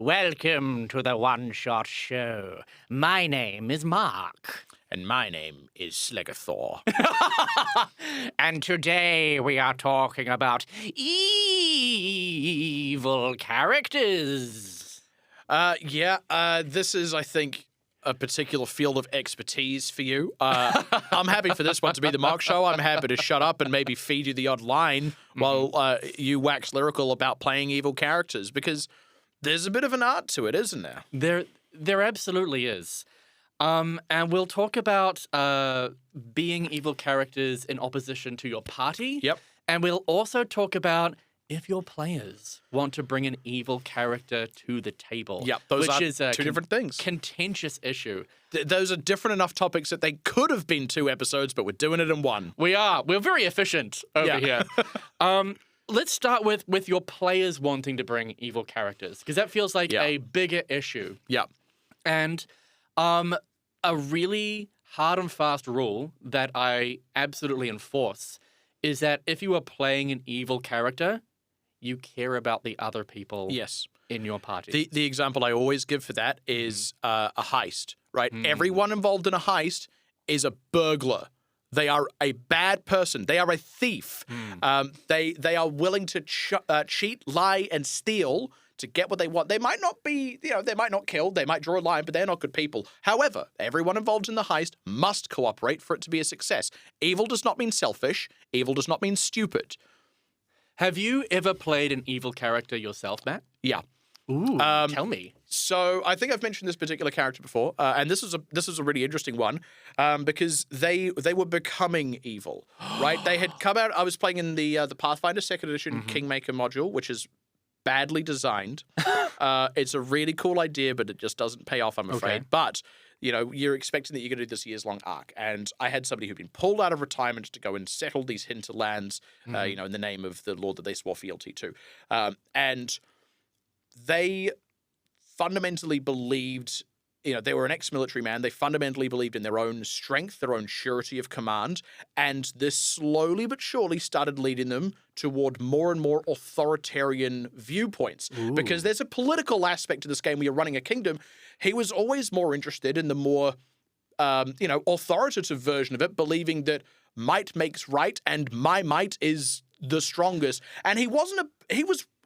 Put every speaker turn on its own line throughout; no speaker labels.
Welcome to the One Shot Show. My name is Mark.
And my name is Slegathor.
And today we are talking about evil characters.
This is, I think, a particular field of expertise for you. I'm happy for this one to be the Mark Show. I'm happy to shut up and maybe feed you the odd line while you wax lyrical about playing evil characters, because there's a bit of an art to it, isn't there?
There absolutely is. And we'll talk about being evil characters in opposition to your party.
Yep.
And we'll also talk about if your players want to bring an evil character to the table.
Yep, those
which
are
is a
two different things.
Contentious issue.
Those are different enough topics that they could have been 2 episodes, but we're doing it in one.
We're very efficient over here. Let's start with your players wanting to bring evil characters, because that feels like a bigger issue.
Yeah.
And a really hard and fast rule that I absolutely enforce is that if you are playing an evil character, you care about the other people in your party.
The example I always give for that is a heist, right? Everyone involved in a heist is a burglar. They are a bad person. They are a thief. They are willing to cheat, lie, and steal to get what they want. They might not be, they might not kill, they might draw a line, but they're not good people. However, everyone involved in the heist must cooperate for it to be a success. Evil does not mean selfish. Evil does not mean stupid.
Have you ever played an evil character yourself, Matt?
Yeah.
Ooh, tell me.
So I think I've mentioned this particular character before, and this is a really interesting one because they were becoming evil, right? They had come out. I was playing in the Pathfinder 2nd Edition Kingmaker module, which is badly designed. It's a really cool idea, but it just doesn't pay off, I'm afraid.
Okay.
But you're expecting that you're going to do this years-long arc, and I had somebody who'd been pulled out of retirement to go and settle these hinterlands, in the name of the lord that they swore fealty to, and they fundamentally believed, they were an ex-military man. They fundamentally believed in their own strength, their own surety of command, and this slowly but surely started leading them toward more and more authoritarian viewpoints. Because there's a political aspect to this game where you're running a kingdom. He was always more interested in the more, authoritative version of it, believing that might makes right and my might is the strongest. And he was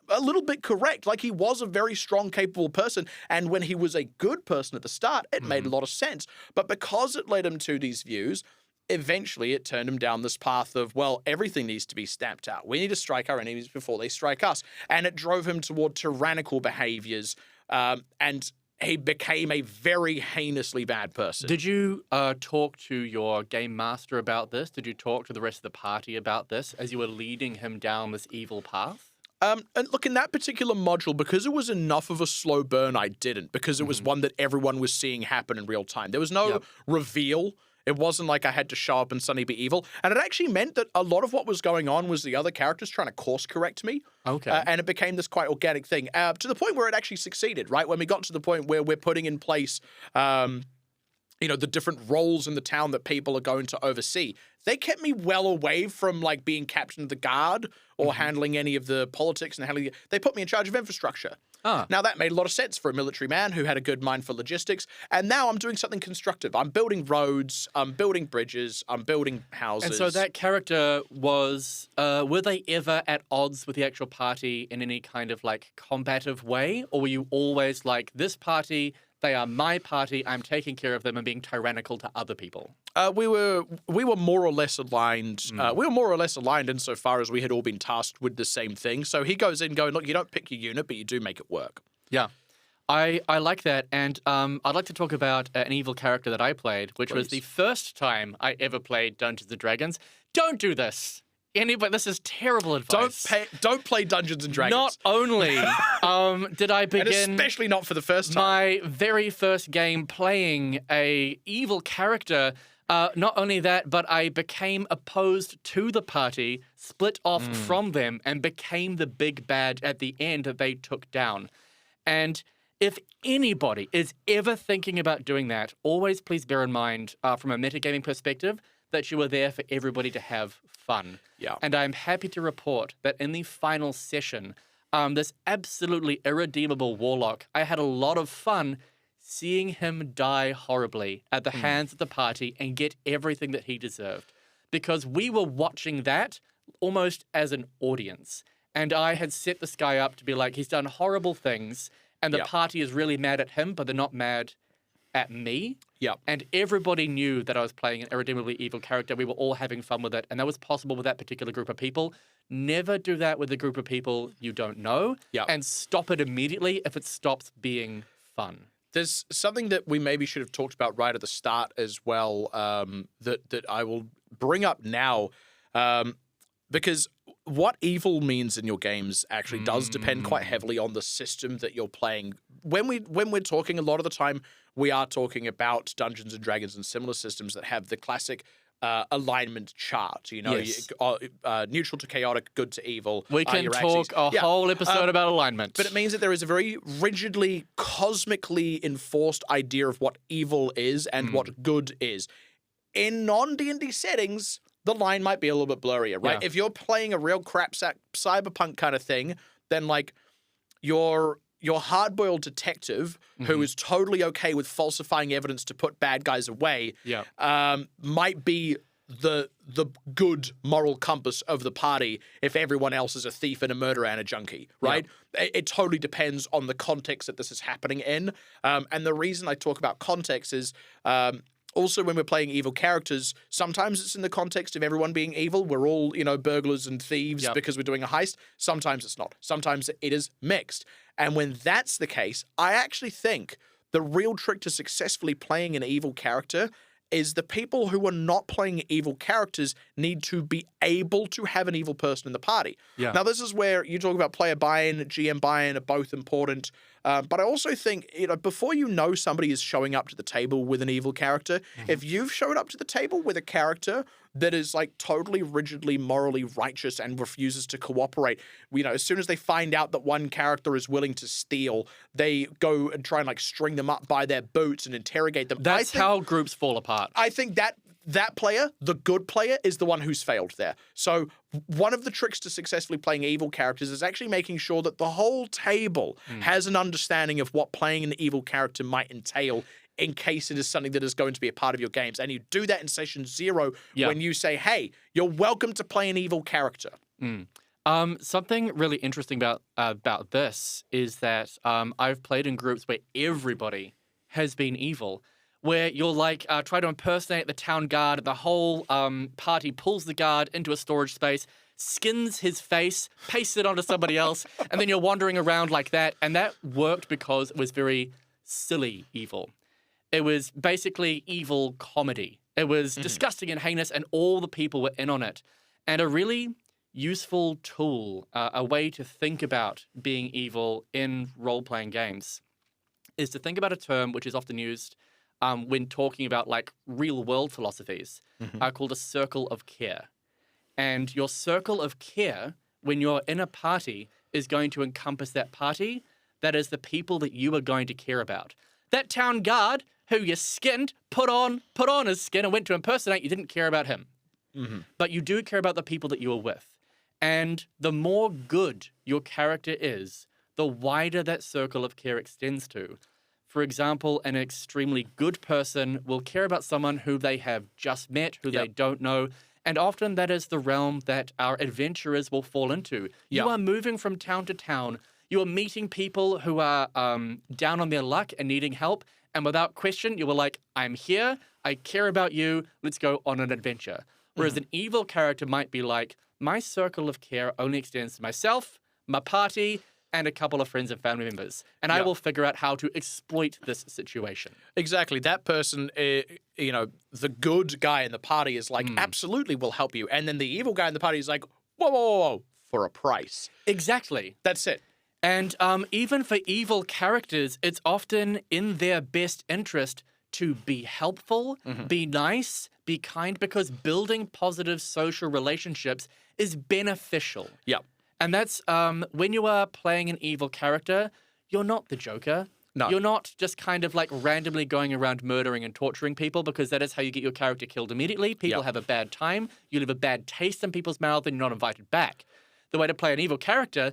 a little bit correct. Like, he was a very strong, capable person. And when he was a good person at the start, it made a lot of sense. But because it led him to these views, eventually it turned him down this path of, well, everything needs to be stamped out. We need to strike our enemies before they strike us. And it drove him toward tyrannical behaviors. And he became a very heinously bad person.
Did you talk to your game master about this? Did you talk to the rest of the party about this as you were leading him down this evil path?
And look, in that particular module, because it was enough of a slow burn, I didn't, because it was one that everyone was seeing happen in real time. There was no reveal. It wasn't like I had to show up and suddenly be evil. And it actually meant that a lot of what was going on was the other characters trying to course correct me.
Okay.
And it became this quite organic thing, to the point where it actually succeeded, right? When we got to the point where we're putting in place the different roles in the town that people are going to oversee. They kept me well away from, like, being captain of the guard or handling any of the politics and they put me in charge of infrastructure. Now, that made a lot of sense for a military man who had a good mind for logistics. And now I'm doing something constructive. I'm building roads, I'm building bridges, I'm building houses.
And so that character was, were they ever at odds with the actual party in any kind of, like, combative way? Or were you always like, this party, they are my party, I'm taking care of them and being tyrannical to other people?
We were more or less aligned. We were more or less aligned insofar as we had all been tasked with the same thing. So he goes in going, look, you don't pick your unit, but you do make it work.
Yeah. I like that. And I'd like to talk about an evil character that I played, which was the first time I ever played Dungeons & Dragons. Don't do this. Anybody, this is terrible advice.
Don't play Dungeons and Dragons.
Not only did I begin,
and especially not for the first time,
my very first game playing a evil character. Not only that, but I became opposed to the party, split off from them, and became the big bad at the end that they took down. And if anybody is ever thinking about doing that, always please bear in mind, from a metagaming perspective, that you are there for everybody to have fun.
Yeah.
And I'm happy to report that in the final session, this absolutely irredeemable warlock. I had a lot of fun seeing him die horribly at the hands of the party and get everything that he deserved. Because we were watching that almost as an audience. And I had set this guy up to be like, he's done horrible things, and the party is really mad at him, but they're not mad at me.
Yeah.
And everybody knew that I was playing an irredeemably evil character. We were all having fun with it, and that was possible with that particular group of people. Never do that with a group of people you don't know, and stop it immediately if it stops being fun.
There's something that we maybe should have talked about right at the start as well, that I will bring up now, because what evil means in your games actually does depend quite heavily on the system that you're playing. When we're talking, a lot of the time we are talking about Dungeons and Dragons and similar systems that have the classic alignment chart. You know, neutral to chaotic, good to evil.
We can talk a whole episode about alignment.
But it means that there is a very rigidly, cosmically enforced idea of what evil is and what good is. In non-D&D settings, the line might be a little bit blurrier, right?
Yeah.
If you're playing a real crap sack cyberpunk kind of thing, then like your hard-boiled detective who is totally okay with falsifying evidence to put bad guys away might be the good moral compass of the party if everyone else is a thief and a murderer and a junkie, right? It totally depends on the context that this is happening in. And the reason I talk about context is also when we're playing evil characters, sometimes it's in the context of everyone being evil. We're all, burglars and thieves because we're doing a heist. Sometimes it's not. Sometimes it is mixed. And when that's the case, I actually think the real trick to successfully playing an evil character is the people who are not playing evil characters need to be able to have an evil person in the party.
Yeah.
Now, this is where you talk about player buy-in, GM buy-in are both important. But I also think, before you know somebody is showing up to the table with an evil character, if you've showed up to the table with a character that is like totally rigidly morally righteous and refuses to cooperate, as soon as they find out that one character is willing to steal, they go and try and like string them up by their boots and interrogate them.
That's how groups fall apart.
I think that player, the good player, is the one who's failed there. So one of the tricks to successfully playing evil characters is actually making sure that the whole table has an understanding of what playing an evil character might entail in case it is something that is going to be a part of your games. And you do that in session 0 when you say, hey, you're welcome to play an evil character.
Something really interesting about this is that I've played in groups where everybody has been evil, where you'll try to impersonate the town guard, and the whole party pulls the guard into a storage space, skins his face, pastes it onto somebody else, and then you're wandering around like that. And that worked because it was very silly evil. It was basically evil comedy. It was disgusting and heinous, and all the people were in on it. And a really useful tool, a way to think about being evil in role-playing games, is to think about a term which is often used when talking about real-world philosophies, called a circle of care. And your circle of care, when you're in a party, is going to encompass that party. That is the people that you are going to care about. That town guard who you skinned, put on his skin and went to impersonate, you didn't care about him. But you do care about the people that you are with. And the more good your character is, the wider that circle of care extends to. For example, an extremely good person will care about someone who they have just met, who they don't know. And often that is the realm that our adventurers will fall into. You are moving from town to town. You are meeting people who are down on their luck and needing help. And without question, you were like, I'm here. I care about you. Let's go on an adventure. Whereas an evil character might be like, my circle of care only extends to myself, my party, and a couple of friends and family members. And I will figure out how to exploit this situation.
Exactly. That person, the good guy in the party is like, absolutely will help you. And then the evil guy in the party is like, whoa, for a price.
Exactly.
That's it.
And even for evil characters, it's often in their best interest to be helpful, be nice, be kind, because building positive social relationships is beneficial.
Yeah.
And that's when you are playing an evil character, you're not the Joker.
No.
You're not just kind of randomly going around murdering and torturing people, because that is how you get your character killed immediately. People have a bad time. You leave a bad taste in people's mouth and you're not invited back. The way to play an evil character,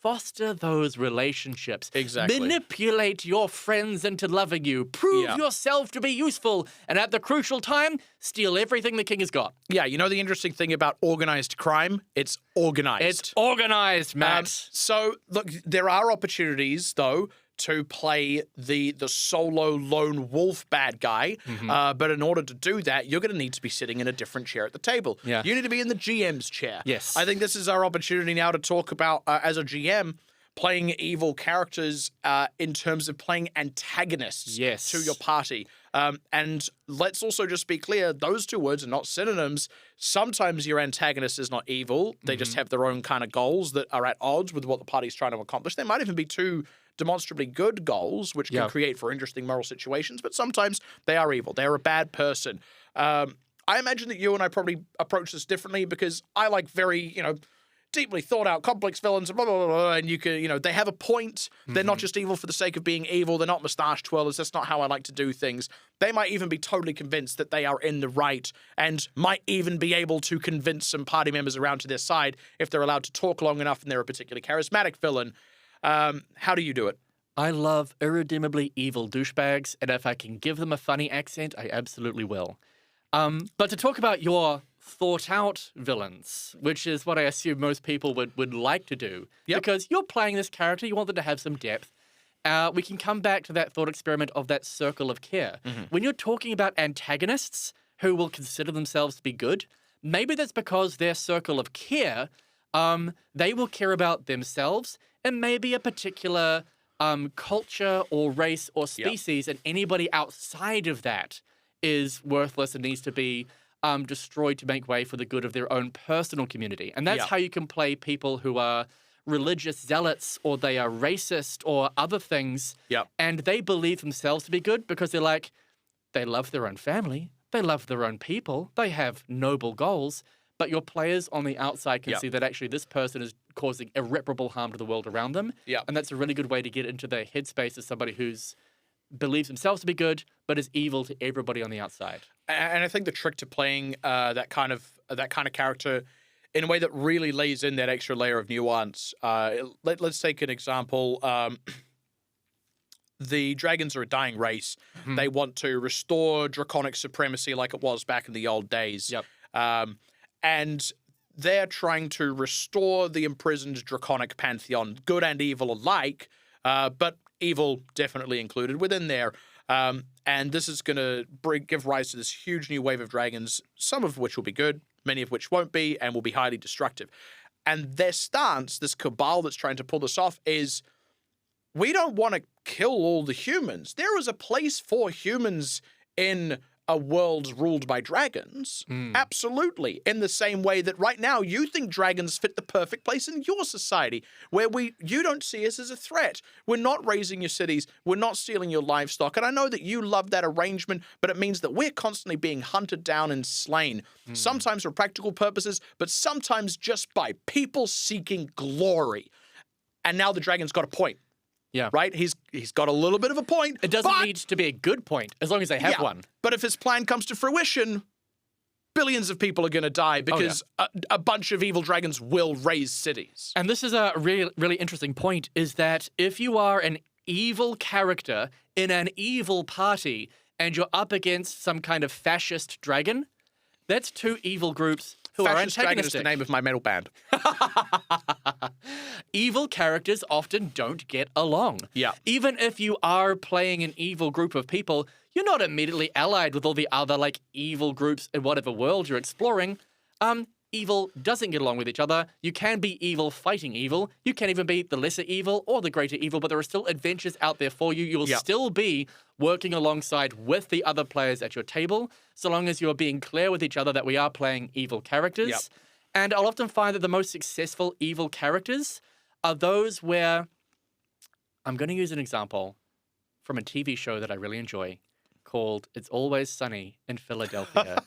foster those relationships.
Exactly.
Manipulate your friends into loving you. Prove yourself to be useful. And at the crucial time, steal everything the king has got.
Yeah, you know the interesting thing about organized crime? It's organized.
It's organized, Matt.
So, look, there are opportunities, though, to play the solo lone wolf bad guy. But in order to do that, you're going to need to be sitting in a different chair at the table.
Yeah.
You need to be in the GM's chair.
Yes.
I think this is our opportunity now to talk about, as a GM, playing evil characters in terms of playing antagonists to your party. And let's also just be clear, those two words are not synonyms. Sometimes your antagonist is not evil. They just have their own kind of goals that are at odds with what the party's trying to accomplish. They might even be two demonstrably good goals, which can create for interesting moral situations, but sometimes they are evil. They're a bad person. I imagine that you and I probably approach this differently because I like very, deeply thought out, complex villains, blah, blah, blah, blah, and you can, they have a point. They're not just evil for the sake of being evil. They're not mustache twirlers. That's not how I like to do things. They might even be totally convinced that they are in the right and might even be able to convince some party members around to their side if they're allowed to talk long enough and they're a particularly charismatic villain. How do you do it?
I love irredeemably evil douchebags, and if I can give them a funny accent, I absolutely will. But to talk about your thought-out villains, which is what I assume most people would like to do, because you're playing this character, you want them to have some depth. We can come back to that thought experiment of that circle of care. When you're talking about antagonists who will consider themselves to be good, maybe that's because their circle of care, they will care about themselves and maybe a particular culture or race or species, and anybody outside of that is worthless and needs to be destroyed to make way for the good of their own personal community. And that's how you can play people who are religious zealots or they are racist or other things. And they believe themselves to be good because they're like, they love their own family, they love their own people, they have noble goals. But your players on the outside can see that actually this person is causing irreparable harm to the world around them. And that's a really good way to get into the headspace of somebody who's believes themselves to be good, but is evil to everybody on the outside.
And I think the trick to playing that kind of character in a way that really lays in that extra layer of nuance. Let's take an example. The dragons are a dying race. They want to restore draconic supremacy like it was back in the old days. And they're trying to restore the imprisoned draconic pantheon, good and evil alike, but evil definitely included within there. And this is going to give rise to this huge new wave of dragons, some of which will be good, many of which won't be, and will be highly destructive. And their stance, this cabal that's trying to pull this off, is we don't want to kill all the humans. There is a place for humans in a world ruled by dragons. Absolutely. In the same way that right now you think dragons fit the perfect place in your society, where you don't see us as a threat. We're not raising your cities. We're not stealing your livestock. And I know that you love that arrangement, but it means that we're constantly being hunted down and slain. Sometimes for practical purposes, but sometimes just by people seeking glory. And now the dragon's got a point. Right? He's got a little bit of a point.
It doesn't need to be a good point, as long as they have one.
But if his plan comes to fruition, billions of people are going to die because a bunch of evil dragons will raise cities.
And this is a really, really interesting point, is that if you are an evil character in an evil party and you're up against some kind of fascist dragon, that's two evil groups who are antagonistic.
Dragon is the name of my metal band.
Evil characters often don't get along. Even if you are playing an evil group of people, you're not immediately allied with all the other, evil groups in whatever world you're exploring. Evil doesn't get along with each other. You can be evil fighting evil. You can even be the lesser evil or the greater evil, but there are still adventures out there for you. You will still be working alongside with the other players at your table, so long as you're being clear with each other that we are playing evil characters. And I'll often find that the most successful evil characters are those where, I'm going to use an example from a TV show that I really enjoy, called It's Always Sunny in Philadelphia,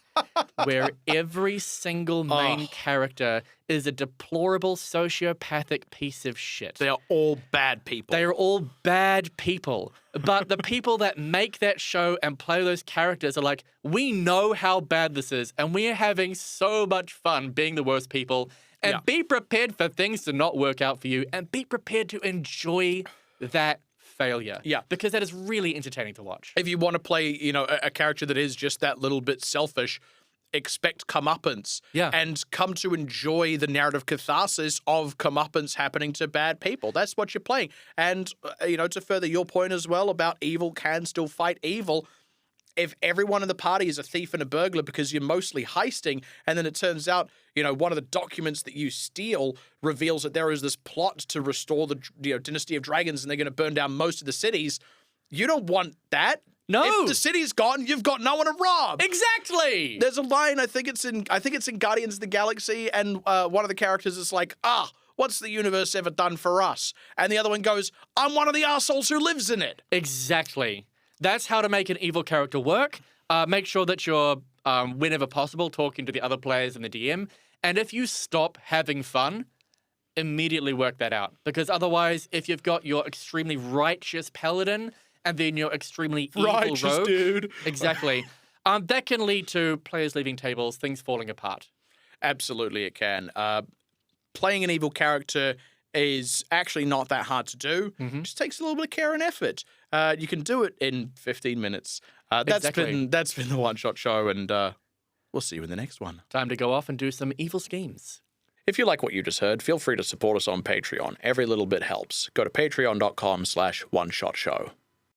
where every single main character is a deplorable sociopathic piece of shit.
They are all bad people.
They are all bad people. But the people that make that show and play those characters are like, we know how bad this is, and we are having so much fun being the worst people. And be prepared for things to not work out for you, and be prepared to enjoy that failure.
Yeah.
Because that is really entertaining to watch.
If you want to play, a character that is just that little bit selfish, expect comeuppance.
Yeah.
And come to enjoy the narrative catharsis of comeuppance happening to bad people. That's what you're playing. And, to further your point as well about evil can still fight evil, if everyone in the party is a thief and a burglar because you're mostly heisting, and then it turns out, one of the documents that you steal reveals that there is this plot to restore the Dynasty of Dragons and they're going to burn down most of the cities, you don't want that.
No.
If the city's gone, you've got no one to rob.
Exactly.
There's a line, I think it's in Guardians of the Galaxy, and one of the characters is like, what's the universe ever done for us? And the other one goes, I'm one of the assholes who lives in it.
Exactly. That's how to make an evil character work. Make sure that you're, whenever possible, talking to the other players and the DM. And if you stop having fun, immediately work that out. Because otherwise, if you've got your extremely righteous paladin and then your extremely evil
Righteous
rogue,
dude.
Exactly, that can lead to players leaving tables, things falling apart.
Absolutely, it can. Playing an evil character is actually not that hard to do.
Mm-hmm.
It just takes a little bit of care and effort. You can do it in 15 minutes. That's
Exactly.
been the One Shot Show, and we'll see you in the next one.
Time to go off and do some evil schemes.
If you like what you just heard, feel free to support us on Patreon. Every little bit helps. Go to patreon.com/OneShotShow.